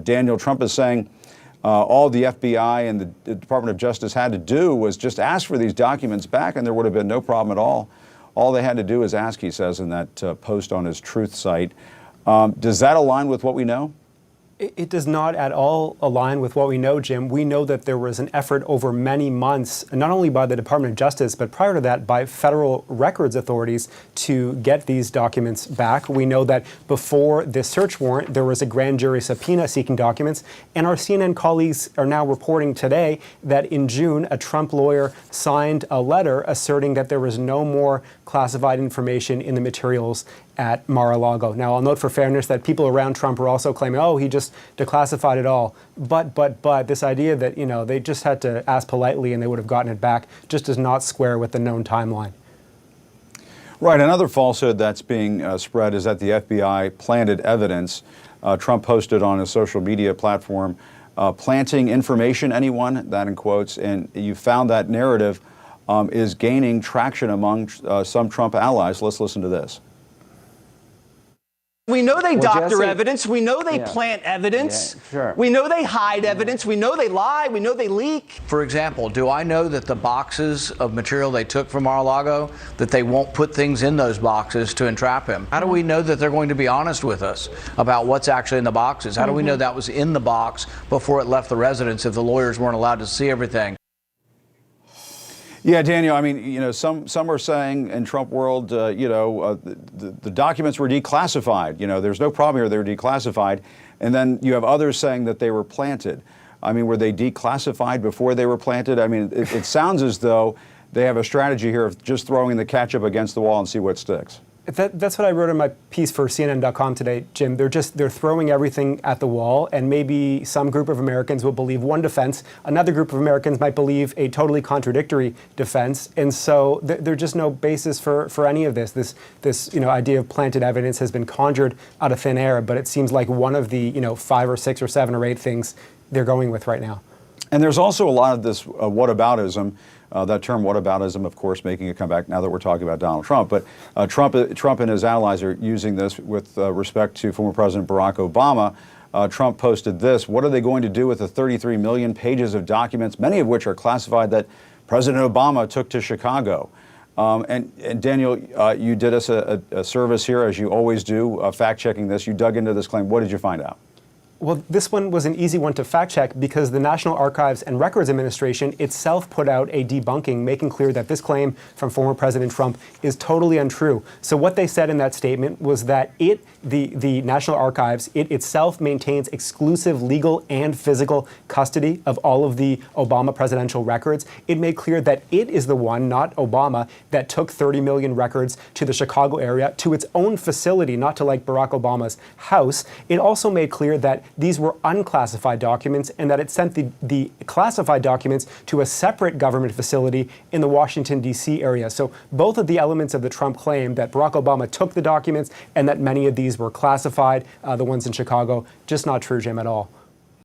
Daniel, Trump is saying all the FBI and the Department of Justice had to do was just ask for these documents back, and there would have been no problem at all. All they had to do is ask, he says in that post on his Truth site. Does that align with what we know? It does not at all align with what we know, Jim. We know that there was an effort over many months, not only by the Department of Justice, but prior to that by federal records authorities to get these documents back. We know that before this search warrant, there was a grand jury subpoena seeking documents. And our CNN colleagues are now reporting today that in June, a Trump lawyer signed a letter asserting that there was no more classified information in the materials at Mar-a-Lago. Now, I'll note for fairness that people around Trump are also claiming, oh, he just declassified it all. But this idea that, they just had to ask politely and they would have gotten it back just does not square with the known timeline. Right. Another falsehood that's being spread is that the FBI planted evidence. Trump posted on his social media platform, planting information, anyone, that in quotes, and you found that narrative is gaining traction among some Trump allies. Let's listen to this. We know they doctor evidence. We know they plant evidence. Yeah, sure. We know they hide evidence. We know they lie. We know they leak. For example, do I know that the boxes of material they took from Mar-a-Lago, that they won't put things in those boxes to entrap him? How do we know that they're going to be honest with us about what's actually in the boxes? How do we know that was in the box before it left the residence if the lawyers weren't allowed to see everything? Yeah, Daniel, I mean, some are saying in Trump world, the documents were declassified. There's no problem here, they were declassified. And then you have others saying that they were planted. I mean, were they declassified before they were planted? I mean, it sounds as though they have a strategy here of just throwing the ketchup against the wall and see what sticks. That's what I wrote in my piece for CNN.com today, Jim. They're throwing everything at the wall, and maybe some group of Americans will believe one defense, another group of Americans might believe a totally contradictory defense, and so there's just no basis for any of this. This idea of planted evidence has been conjured out of thin air, but it seems like one of the 5 or 6 or 7 or 8 things they're going with right now. And there's also a lot of this whataboutism. That term whataboutism, of course, making a comeback now that we're talking about Donald Trump. But Trump and his allies are using this with respect to former President Barack Obama. Trump posted this. What are they going to do with the 33 million pages of documents, many of which are classified, that President Obama took to Chicago? And Daniel, you did us a service here, as you always do, fact-checking this. You dug into this claim. What did you find out? Well, this one was an easy one to fact check because the National Archives and Records Administration itself put out a debunking, making clear that this claim from former President Trump is totally untrue. So what they said in that statement was that the National Archives, it itself maintains exclusive legal and physical custody of all of the Obama presidential records. It made clear that it is the one, not Obama, that took 30 million records to the Chicago area, to its own facility, not to like Barack Obama's house. It also made clear that these were unclassified documents and that it sent the classified documents to a separate government facility in the Washington, D.C. area. So both of the elements of the Trump claim that Barack Obama took the documents and that many of these were classified, the ones in Chicago, just not true, Jim, at all.